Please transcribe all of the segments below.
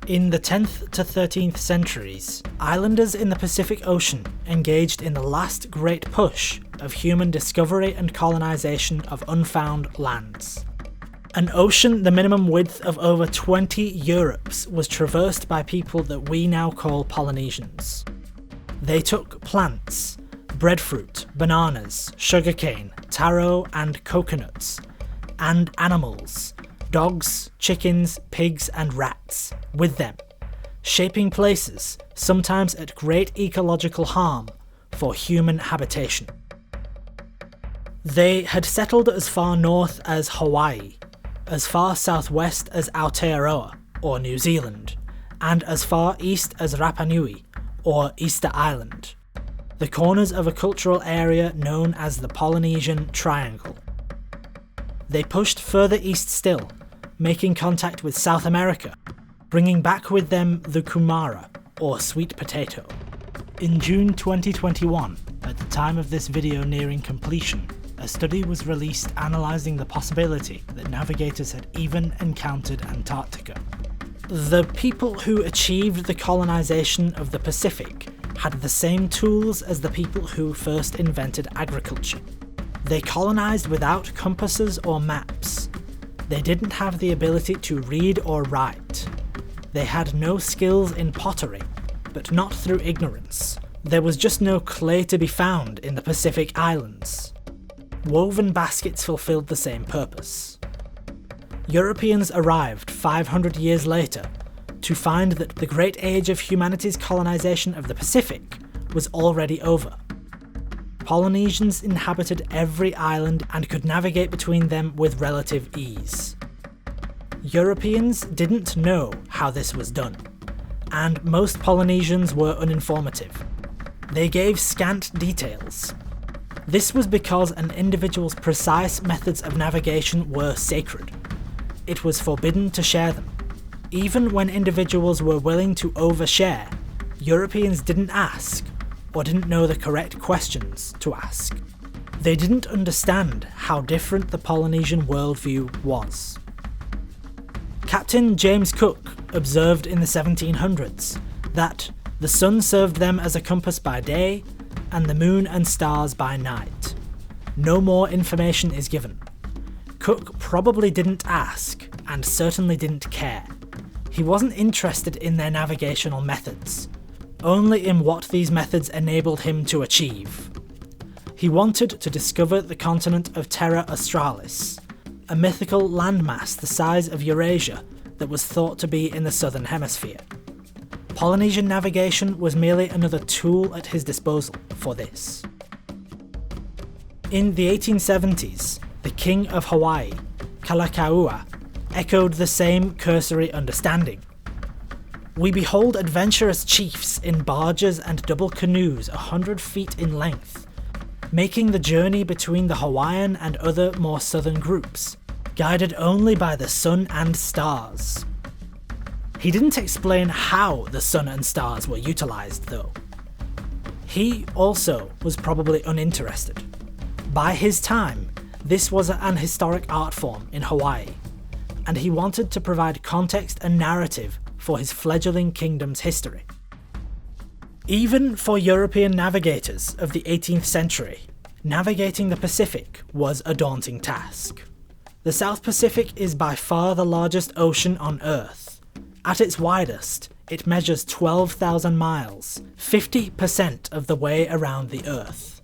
In the 10th to 13th centuries, islanders in the Pacific Ocean engaged in the last great push of human discovery and colonisation of unfound lands. An ocean the minimum width of over 20 Europes was traversed by people that we now call Polynesians. They took plants, breadfruit, bananas, sugarcane, taro and coconuts, and animals, dogs, chickens, pigs and rats, with them, shaping places, sometimes at great ecological harm, for human habitation. They had settled as far north as Hawaii, as far southwest as Aotearoa, or New Zealand, and as far east as Rapa Nui, or Easter Island, the corners of a cultural area known as the Polynesian Triangle. They pushed further east still, making contact with South America, bringing back with them the kumara, or sweet potato. In June 2021, at the time of this video nearing completion, a study was released analysing the possibility that navigators had even encountered Antarctica. The people who achieved the colonisation of the Pacific had the same tools as the people who first invented agriculture. They colonised without compasses or maps. They didn't have the ability to read or write. They had no skills in pottery, but not through ignorance. There was just no clay to be found in the Pacific Islands. Woven baskets fulfilled the same purpose. Europeans arrived 500 years later to find that the great age of humanity's colonisation of the Pacific was already over. Polynesians inhabited every island and could navigate between them with relative ease. Europeans didn't know how this was done, and most Polynesians were uninformative. They gave scant details. This was because an individual's precise methods of navigation were sacred. It was forbidden to share them. Even when individuals were willing to overshare, Europeans didn't ask, or didn't know the correct questions to ask. They didn't understand how different the Polynesian worldview was. Captain James Cook observed in the 1700s that the sun served them as a compass by day, and the moon and stars by night. No more information is given. Cook probably didn't ask, and certainly didn't care. He wasn't interested in their navigational methods, only in what these methods enabled him to achieve. He wanted to discover the continent of Terra Australis, a mythical landmass the size of Eurasia that was thought to be in the southern hemisphere. Polynesian navigation was merely another tool at his disposal for this. In the 1870s, the King of Hawaii, Kalakaua, echoed the same cursory understanding. We behold adventurous chiefs in barges and double canoes 100 feet in length, making the journey between the Hawaiian and other more southern groups, guided only by the sun and stars. He didn't explain how the sun and stars were utilised though. He also was probably uninterested. By his time, this was an historic art form in Hawaii, and he wanted to provide context and narrative for his fledgling kingdom's history. Even for European navigators of the 18th century, navigating the Pacific was a daunting task. The South Pacific is by far the largest ocean on Earth. At its widest, it measures 12,000 miles, 50% of the way around the Earth.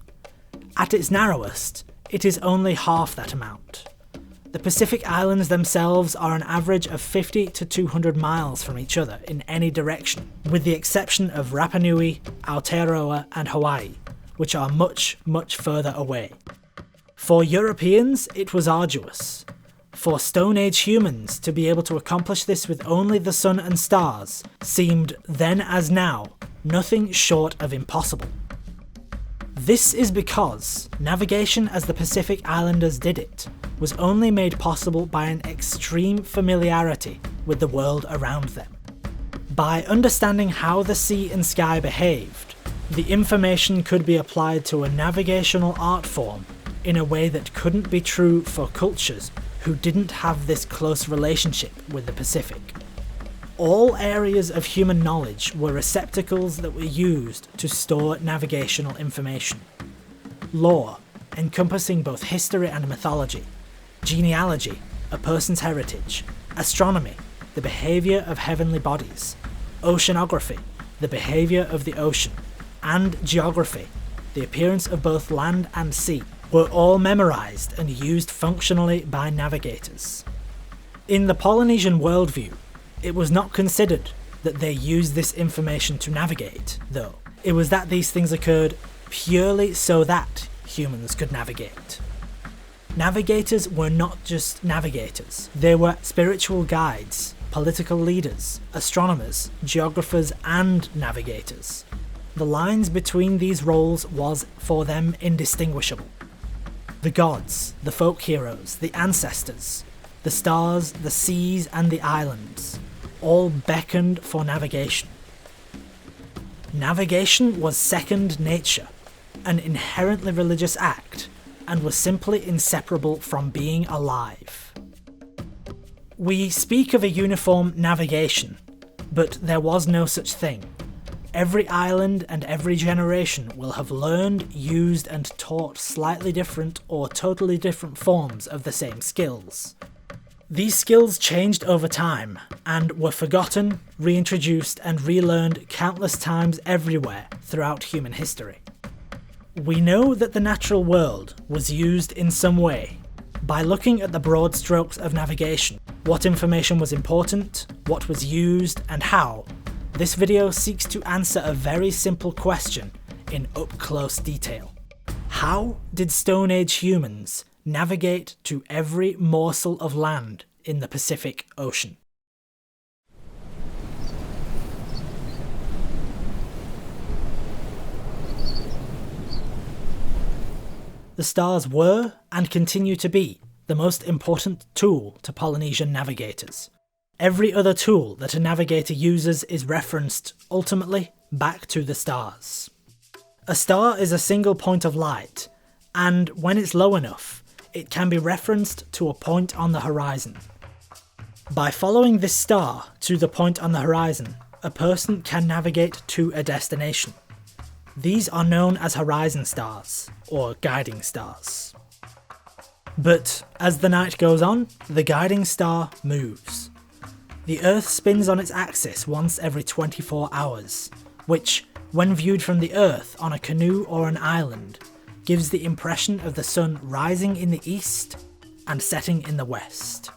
At its narrowest, it is only half that amount. The Pacific Islands themselves are an average of 50 to 200 miles from each other in any direction, with the exception of Rapa Nui, Aotearoa and Hawaii, which are much, much further away. For Europeans, it was arduous. For Stone Age humans to be able to accomplish this with only the sun and stars seemed, then as now, nothing short of impossible. This is because navigation as the Pacific Islanders did it was only made possible by an extreme familiarity with the world around them. By understanding how the sea and sky behaved, the information could be applied to a navigational art form in a way that couldn't be true for cultures who didn't have this close relationship with the Pacific. All areas of human knowledge were receptacles that were used to store navigational information. Lore, encompassing both history and mythology, genealogy, a person's heritage, astronomy, the behaviour of heavenly bodies, oceanography, the behaviour of the ocean, and geography, the appearance of both land and sea, were all memorised and used functionally by navigators. In the Polynesian worldview, it was not considered that they used this information to navigate, though. It was that these things occurred purely so that humans could navigate. Navigators were not just navigators, they were spiritual guides, political leaders, astronomers, geographers, and navigators. The lines between these roles was for them indistinguishable. The gods, the folk heroes, the ancestors, the stars, the seas, and the islands all beckoned for navigation. Navigation was second nature, an inherently religious act, and was simply inseparable from being alive. We speak of a uniform navigation, but there was no such thing. Every island and every generation will have learned, used, and taught slightly different or totally different forms of the same skills. These skills changed over time, and were forgotten, reintroduced, and relearned countless times everywhere throughout human history. We know that the natural world was used in some way. By looking at the broad strokes of navigation, what information was important, what was used, and how, this video seeks to answer a very simple question in up-close detail. How did Stone Age humans navigate to every morsel of land in the Pacific Ocean? The stars were, and continue to be, the most important tool to Polynesian navigators. Every other tool that a navigator uses is referenced, ultimately, back to the stars. A star is a single point of light, and when it's low enough, it can be referenced to a point on the horizon. By following this star to the point on the horizon, a person can navigate to a destination. These are known as horizon stars, or guiding stars. But as the night goes on, the guiding star moves. The Earth spins on its axis once every 24 hours, which, when viewed from the Earth on a canoe or an island, gives the impression of the sun rising in the east and setting in the west.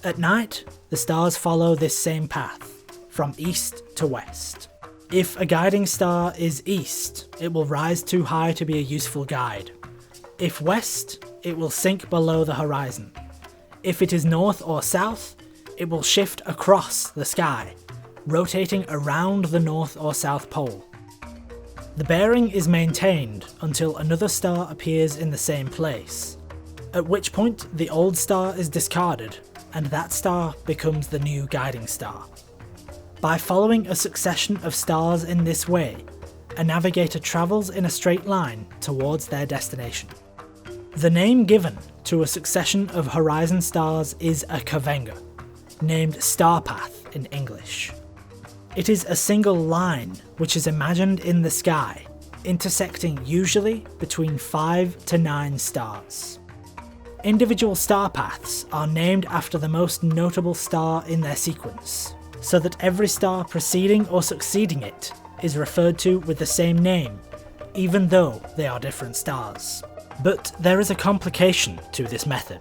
At night, the stars follow this same path, from east to west. If a guiding star is east, it will rise too high to be a useful guide. If west, it will sink below the horizon. If it is north or south, it will shift across the sky, rotating around the north or south pole. The bearing is maintained until another star appears in the same place, at which point the old star is discarded and that star becomes the new guiding star. By following a succession of stars in this way, a navigator travels in a straight line towards their destination. The name given to a succession of horizon stars is a kavenga, named star path in English. It is a single line which is imagined in the sky, intersecting usually between 5 to 9 stars. Individual star paths are named after the most notable star in their sequence, so that every star preceding or succeeding it is referred to with the same name, even though they are different stars. But there is a complication to this method.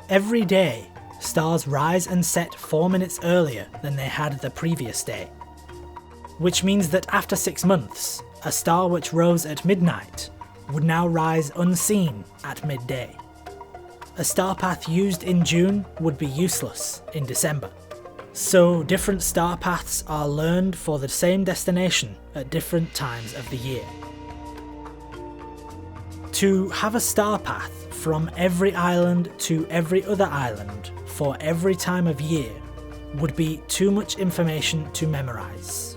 Every day, stars rise and set 4 minutes earlier than they had the previous day, which means that after 6 months, a star which rose at midnight would now rise unseen at midday. A star path used in June would be useless in December. So different star paths are learned for the same destination at different times of the year. To have a star path from every island to every other island for every time of year would be too much information to memorise.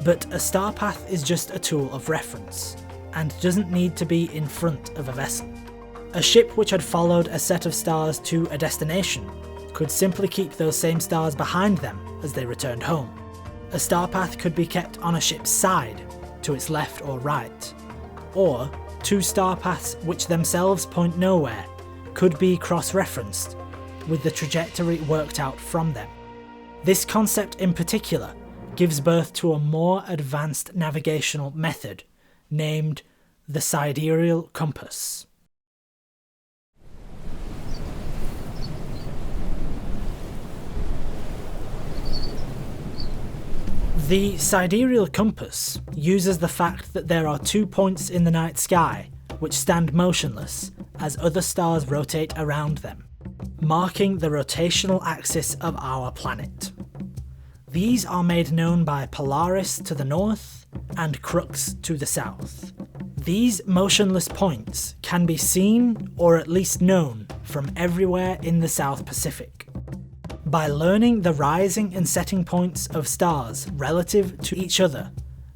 But a star path is just a tool of reference, and doesn't need to be in front of a vessel. A ship which had followed a set of stars to a destination could simply keep those same stars behind them as they returned home. A star path could be kept on a ship's side, to its left or right, or two star paths which themselves point nowhere could be cross-referenced, with the trajectory worked out from them. This concept in particular gives birth to a more advanced navigational method named the sidereal compass. The sidereal compass uses the fact that there are 2 points in the night sky which stand motionless as other stars rotate around them, marking the rotational axis of our planet. These are made known by Polaris to the north and Crux to the south. These motionless points can be seen or at least known from everywhere in the South Pacific. By learning the rising and setting points of stars relative to each other,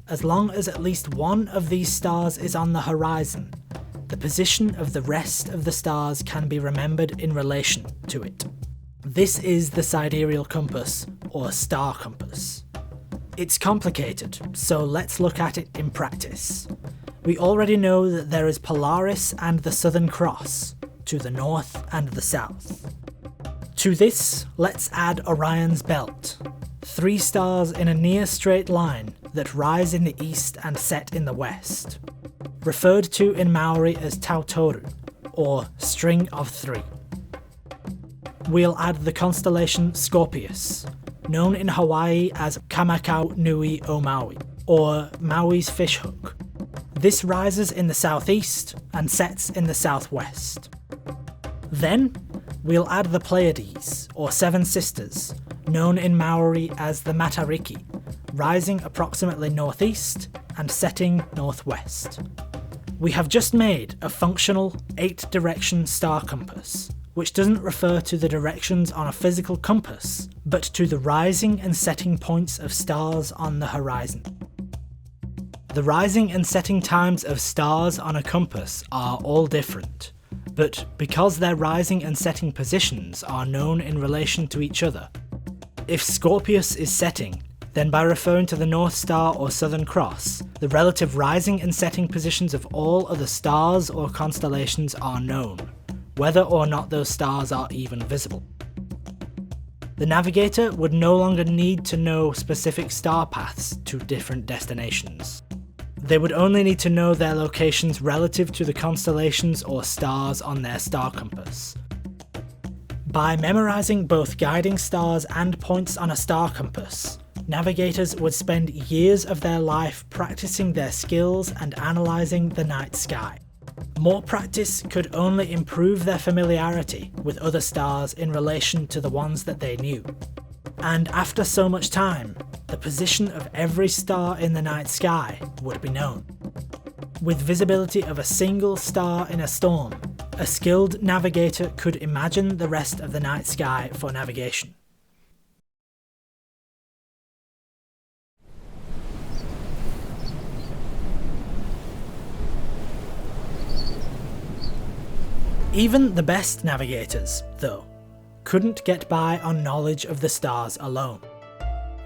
as long as at least one of these stars is on the horizon, the position of the rest of the stars can be remembered in relation to it. This is the sidereal compass, or star compass. It's complicated, so let's look at it in practice. We already know that there is Polaris and the Southern Cross, to the north and the south. To this, let's add Orion's belt, 3 stars in a near straight line that rise in the east and set in the west, referred to in Maori as Tautoru, or string of 3. We'll add the constellation Scorpius, known in Hawaii as Kamakau Nui o Maui, or Maui's fishhook. This rises in the southeast and sets in the southwest. Then, we'll add the Pleiades, or 7 sisters, known in Maori as the Matariki, rising approximately northeast and setting northwest. We have just made a functional 8-direction star compass, which doesn't refer to the directions on a physical compass, but to the rising and setting points of stars on the horizon. The rising and setting times of stars on a compass are all different, but because their rising and setting positions are known in relation to each other, if Scorpius is setting, then by referring to the North Star or Southern Cross, the relative rising and setting positions of all other stars or constellations are known, whether or not those stars are even visible. The navigator would no longer need to know specific star paths to different destinations. They would only need to know their locations relative to the constellations or stars on their star compass. By memorizing both guiding stars and points on a star compass, navigators would spend years of their life practicing their skills and analysing the night sky. More practice could only improve their familiarity with other stars in relation to the ones that they knew. And after so much time, the position of every star in the night sky would be known. With visibility of a single star in a storm, a skilled navigator could imagine the rest of the night sky for navigation. Even the best navigators, though, couldn't get by on knowledge of the stars alone.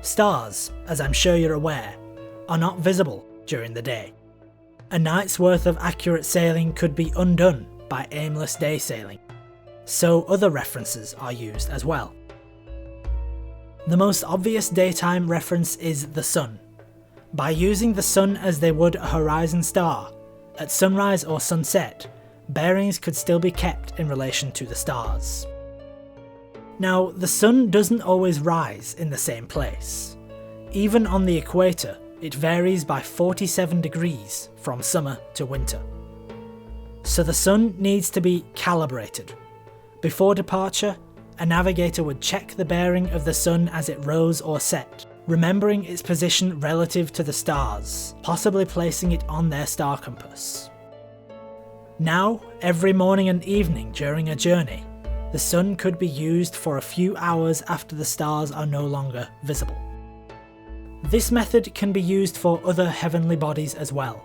Stars, as I'm sure you're aware, are not visible during the day. A night's worth of accurate sailing could be undone by aimless day sailing, so other references are used as well. The most obvious daytime reference is the sun. By using the sun as they would a horizon star, at sunrise or sunset, bearings could still be kept in relation to the stars. Now, the sun doesn't always rise in the same place. Even on the equator, it varies by 47 degrees from summer to winter. So the sun needs to be calibrated. Before departure, a navigator would check the bearing of the sun as it rose or set, remembering its position relative to the stars, possibly placing it on their star compass. Now, every morning and evening during a journey, the sun could be used for a few hours after the stars are no longer visible. This method can be used for other heavenly bodies as well.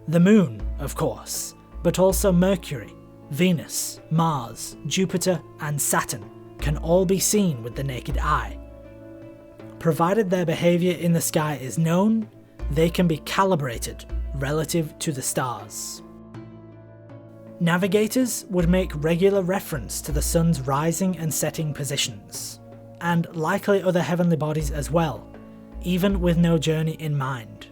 The moon, of course, but also Mercury, Venus, Mars, Jupiter and Saturn can all be seen with the naked eye. Provided their behaviour in the sky is known, they can be calibrated relative to the stars. Navigators would make regular reference to the sun's rising and setting positions, and likely other heavenly bodies as well, even with no journey in mind.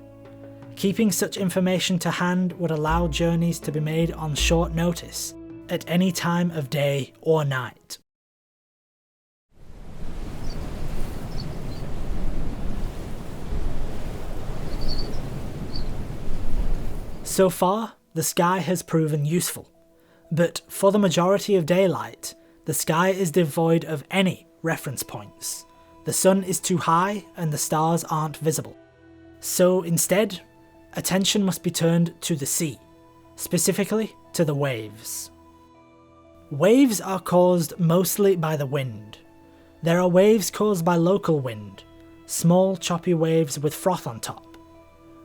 Keeping such information to hand would allow journeys to be made on short notice, at any time of day or night. So far, the sky has proven useful, but for the majority of daylight, the sky is devoid of any reference points. The sun is too high and the stars aren't visible. So instead, attention must be turned to the sea, specifically to the waves. Waves are caused mostly by the wind. There are waves caused by local wind, small choppy waves with froth on top.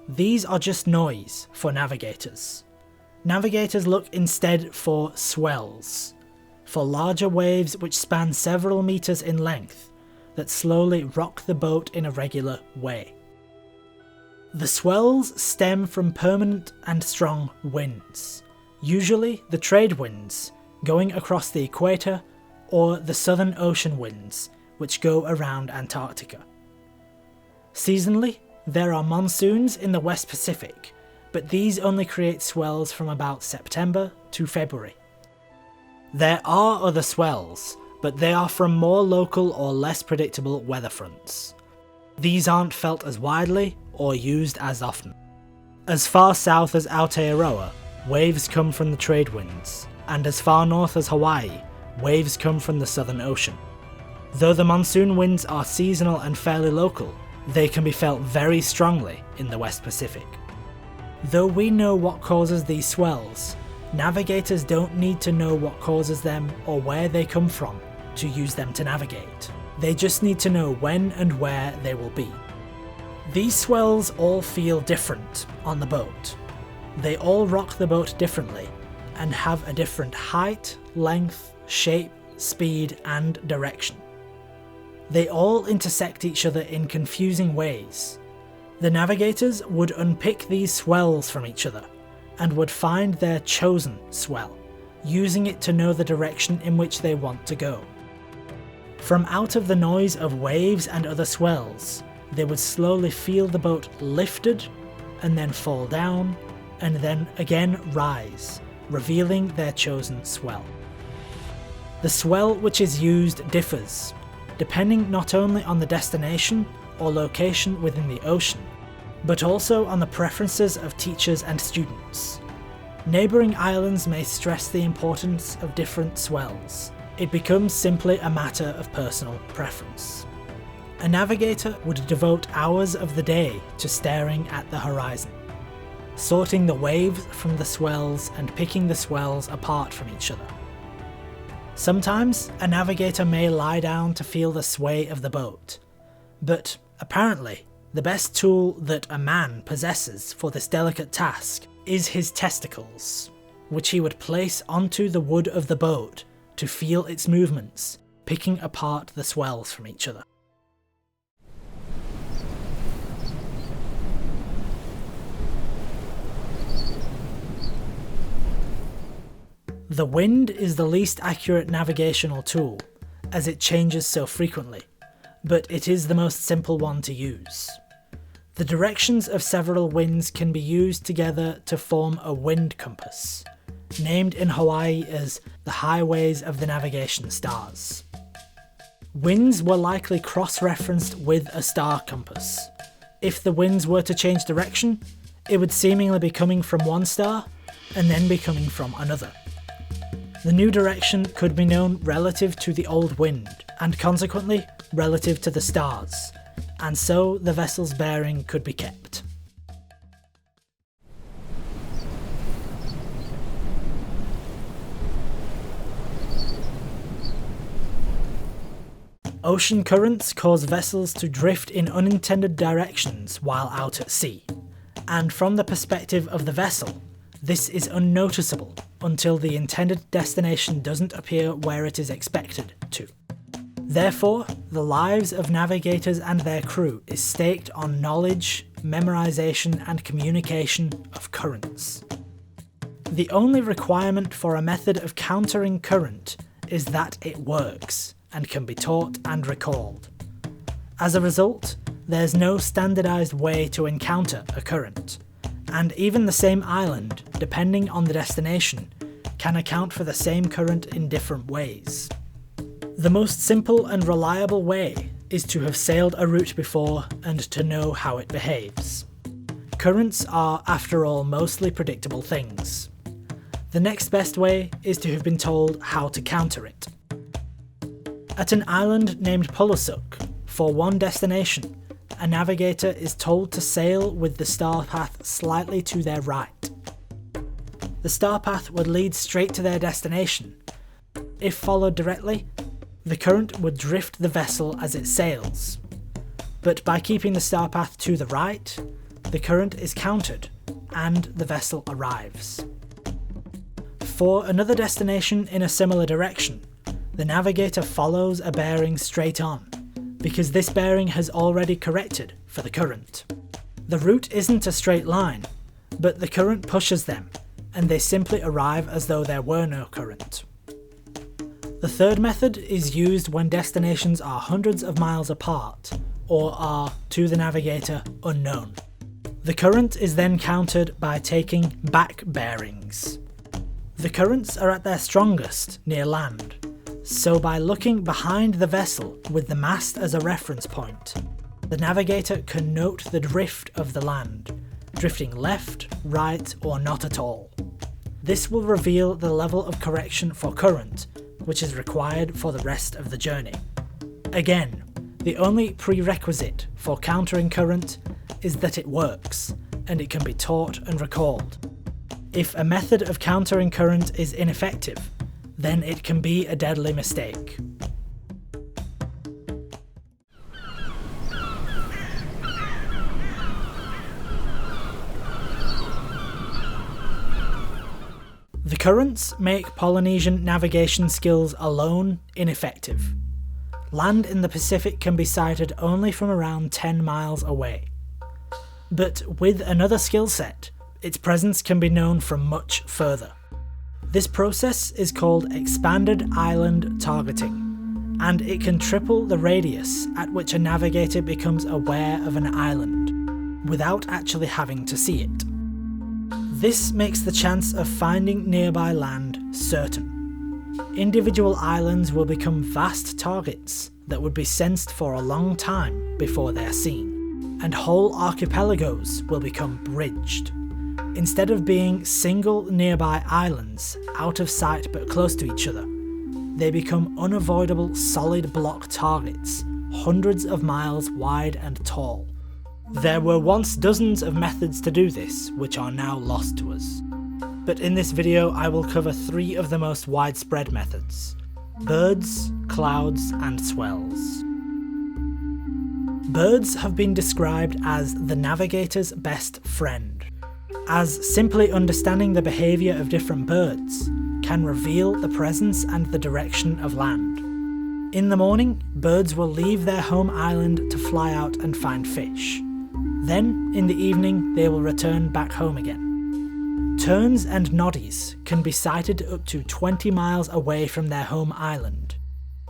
These are just noise for navigators. Navigators look instead for swells, for larger waves which span several meters in length that slowly rock the boat in a regular way. The swells stem from permanent and strong winds, usually the trade winds going across the equator or the southern ocean winds which go around Antarctica. Seasonally, there are monsoons in the West Pacific, but these only create swells from about September to February. There are other swells, but they are from more local or less predictable weather fronts. These aren't felt as widely or used as often. As far south as Aotearoa, waves come from the trade winds, and as far north as Hawaii, waves come from the Southern Ocean. Though the monsoon winds are seasonal and fairly local, they can be felt very strongly in the West Pacific. Though we know what causes these swells, navigators don't need to know what causes them or where they come from to use them to navigate. They just need to know when and where they will be. These swells all feel different on the boat. They all rock the boat differently and have a different height, length, shape, speed, and direction. They all intersect each other in confusing ways. The navigators would unpick these swells from each other and would find their chosen swell, using it to know the direction in which they want to go. From out of the noise of waves and other swells, they would slowly feel the boat lifted and then fall down and then again rise, revealing their chosen swell. The swell which is used differs, depending not only on the destination or location within the ocean, but also on the preferences of teachers and students. Neighbouring islands may stress the importance of different swells. It becomes simply a matter of personal preference. A navigator would devote hours of the day to staring at the horizon, sorting the waves from the swells and picking the swells apart from each other. Sometimes a navigator may lie down to feel the sway of the boat, but apparently the best tool that a man possesses for this delicate task is his testicles, which he would place onto the wood of the boat to feel its movements, picking apart the swells from each other. The wind is the least accurate navigational tool, as it changes so frequently, but it is the most simple one to use. The directions of several winds can be used together to form a wind compass, named in Hawaii as the highways of the navigation stars. Winds were likely cross-referenced with a star compass. If the winds were to change direction, it would seemingly be coming from one star and then be coming from another. The new direction could be known relative to the old wind, and consequently relative to the stars, and so the vessel's bearing could be kept. Ocean currents cause vessels to drift in unintended directions while out at sea, and from the perspective of the vessel, this is unnoticeable until the intended destination doesn't appear where it is expected to. Therefore, the lives of navigators and their crew is staked on knowledge, memorization and communication of currents. The only requirement for a method of countering current is that it works and can be taught and recalled. As a result, there's no standardized way to encounter a current, and even the same island, depending on the destination, can account for the same current in different ways. The most simple and reliable way is to have sailed a route before and to know how it behaves. Currents are, after all, mostly predictable things. The next best way is to have been told how to counter it. At an island named Polynesians, for one destination, a navigator is told to sail with the star path slightly to their right. The star path would lead straight to their destination. If followed directly, the current would drift the vessel as it sails. But by keeping the star path to the right, the current is countered and the vessel arrives. For another destination in a similar direction, the navigator follows a bearing straight on, because this bearing has already corrected for the current. The route isn't a straight line, but the current pushes them, and they simply arrive as though there were no current. The third method is used when destinations are hundreds of miles apart, or are, to the navigator, unknown. The current is then countered by taking back bearings. The currents are at their strongest near land, so by looking behind the vessel with the mast as a reference point, the navigator can note the drift of the land, drifting left, right, or not at all. This will reveal the level of correction for current, which is required for the rest of the journey. Again, the only prerequisite for countering current is that it works, and it can be taught and recalled. If a method of countering current is ineffective, then it can be a deadly mistake. The currents make Polynesian navigation skills alone ineffective. Land in the Pacific can be sighted only from around 10 miles away. But with another skill set, its presence can be known from much further. This process is called expanded island targeting, and it can triple the radius at which a navigator becomes aware of an island, without actually having to see it. This makes the chance of finding nearby land certain. Individual islands will become vast targets that would be sensed for a long time before they're seen, and whole archipelagos will become bridged. Instead of being single nearby islands, out of sight but close to each other, they become unavoidable solid block targets, hundreds of miles wide and tall. There were once dozens of methods to do this, which are now lost to us. But in this video I will cover 3 of the most widespread methods: birds, clouds, and swells. Birds have been described as the navigator's best friend, as simply understanding the behaviour of different birds can reveal the presence and the direction of land. In the morning, birds will leave their home island to fly out and find fish. Then, in the evening, they will return back home again. Terns and noddies can be sighted up to 20 miles away from their home island.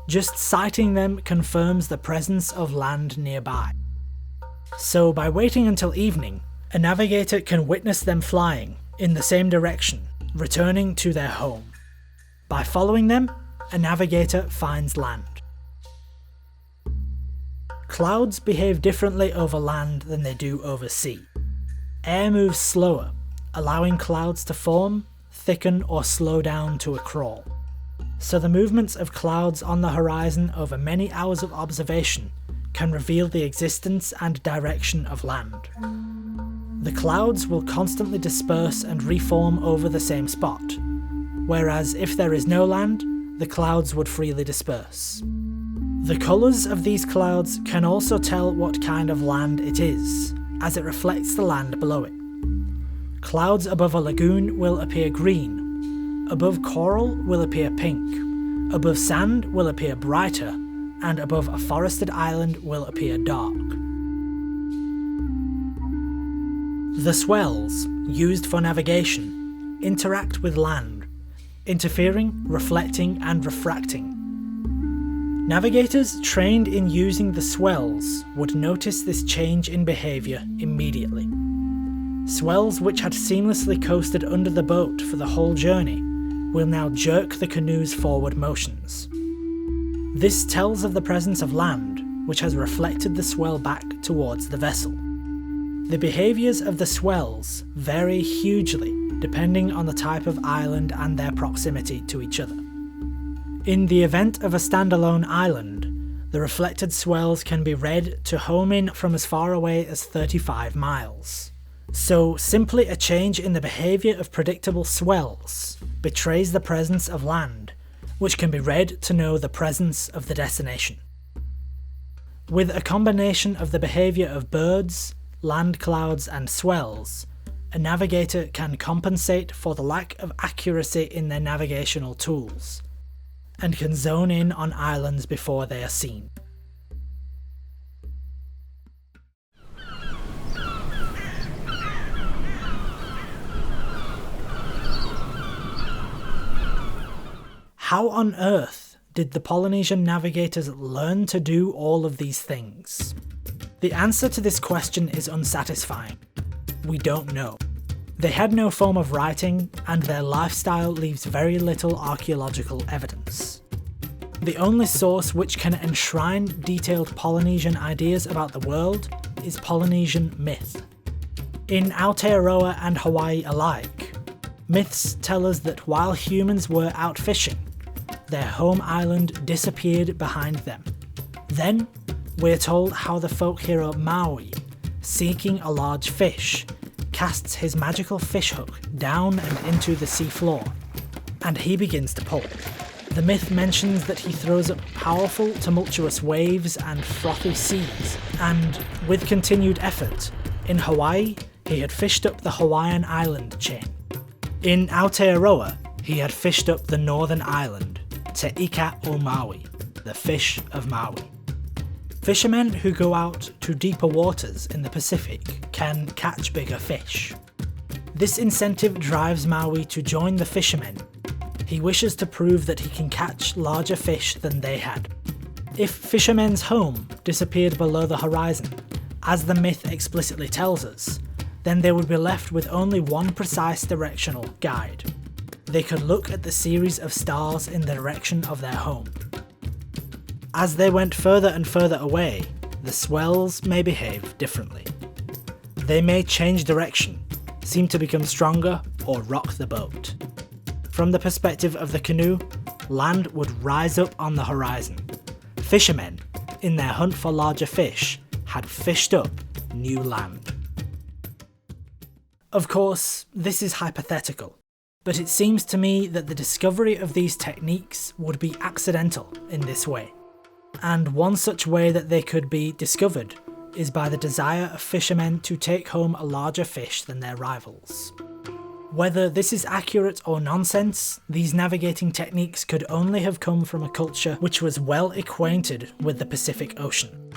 Just sighting them confirms the presence of land nearby. So by waiting until evening, a navigator can witness them flying in the same direction, returning to their home. By following them, a navigator finds land. Clouds behave differently over land than they do over sea. Air moves slower, allowing clouds to form, thicken, or slow down to a crawl. So the movements of clouds on the horizon over many hours of observation can reveal the existence and direction of land. The clouds will constantly disperse and reform over the same spot, whereas if there is no land, the clouds would freely disperse. The colours of these clouds can also tell what kind of land it is, as it reflects the land below it. Clouds above a lagoon will appear green, above coral will appear pink, above sand will appear brighter, and above a forested island will appear dark. The swells, used for navigation, interact with land, interfering, reflecting and refracting. Navigators trained in using the swells would notice this change in behaviour immediately. Swells which had seamlessly coasted under the boat for the whole journey will now jerk the canoe's forward motions. This tells of the presence of land, which has reflected the swell back towards the vessel. The behaviours of the swells vary hugely depending on the type of island and their proximity to each other. In the event of a standalone island, the reflected swells can be read to home in from as far away as 35 miles. So simply a change in the behaviour of predictable swells betrays the presence of land, which can be read to know the presence of the destination. With a combination of the behaviour of birds, land clouds and swells, a navigator can compensate for the lack of accuracy in their navigational tools, and can zone in on islands before they are seen. How on earth did the Polynesian navigators learn to do all of these things? The answer to this question is unsatisfying. We don't know. They had no form of writing, and their lifestyle leaves very little archaeological evidence. The only source which can enshrine detailed Polynesian ideas about the world is Polynesian myth. In Aotearoa and Hawaii alike, myths tell us that while humans were out fishing, their home island disappeared behind them. Then, we're told how the folk hero Maui, seeking a large fish, casts his magical fish hook down and into the sea floor, and he begins to pull. The myth mentions that he throws up powerful, tumultuous waves and frothy seas, and, with continued effort, in Hawaii, he had fished up the Hawaiian island chain. In Aotearoa, he had fished up the northern island, Te Ika o Maui, the fish of Maui. Fishermen who go out to deeper waters in the Pacific can catch bigger fish. This incentive drives Maui to join the fishermen. He wishes to prove that he can catch larger fish than they had. If fishermen's home disappeared below the horizon, as the myth explicitly tells us, then they would be left with only one precise directional guide. They could look at the series of stars in the direction of their home. As they went further and further away, the swells may behave differently. They may change direction, seem to become stronger, or rock the boat. From the perspective of the canoe, land would rise up on the horizon. Fishermen, in their hunt for larger fish, had fished up new land. Of course, this is hypothetical, but it seems to me that the discovery of these techniques would be accidental in this way. And one such way that they could be discovered is by the desire of fishermen to take home a larger fish than their rivals. Whether this is accurate or nonsense, these navigating techniques could only have come from a culture which was well acquainted with the Pacific Ocean.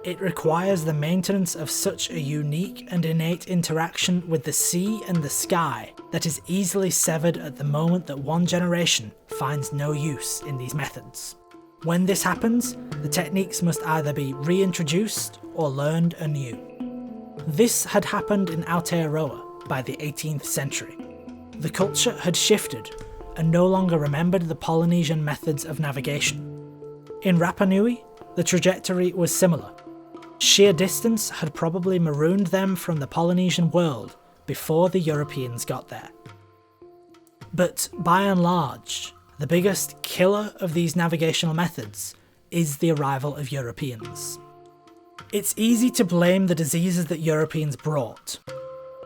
It requires the maintenance of such a unique and innate interaction with the sea and the sky that is easily severed at the moment that one generation finds no use in these methods. When this happens, the techniques must either be reintroduced or learned anew. This had happened in Aotearoa by the 18th century. The culture had shifted and no longer remembered the Polynesian methods of navigation. In Rapa Nui, the trajectory was similar. Sheer distance had probably marooned them from the Polynesian world before the Europeans got there. But by and large, the biggest killer of these navigational methods is the arrival of Europeans. It's easy to blame the diseases that Europeans brought.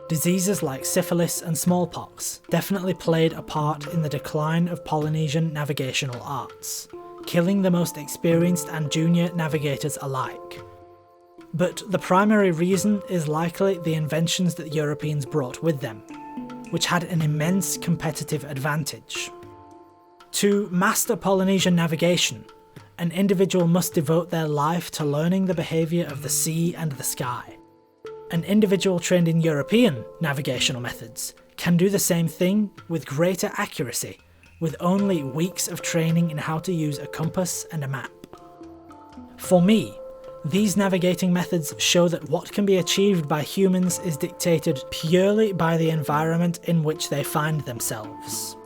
Diseases like syphilis and smallpox definitely played a part in the decline of Polynesian navigational arts, killing the most experienced and junior navigators alike. But the primary reason is likely the inventions that Europeans brought with them, which had an immense competitive advantage. To master Polynesian navigation, an individual must devote their life to learning the behaviour of the sea and the sky. An individual trained in European navigational methods can do the same thing with greater accuracy, with only weeks of training in how to use a compass and a map. For me, these navigating methods show that what can be achieved by humans is dictated purely by the environment in which they find themselves.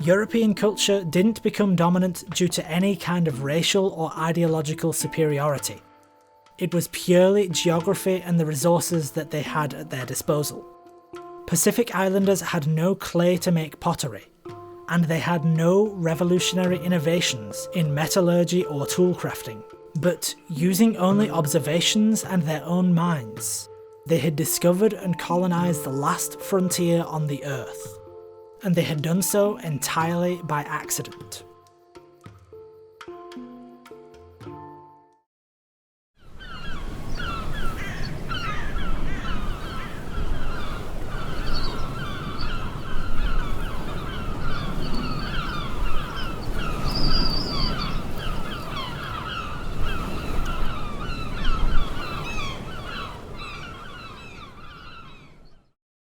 European culture didn't become dominant due to any kind of racial or ideological superiority. It was purely geography and the resources that they had at their disposal. Pacific Islanders had no clay to make pottery, and they had no revolutionary innovations in metallurgy or tool crafting, but using only observations and their own minds, they had discovered and colonised the last frontier on the Earth, and they had done so entirely by accident.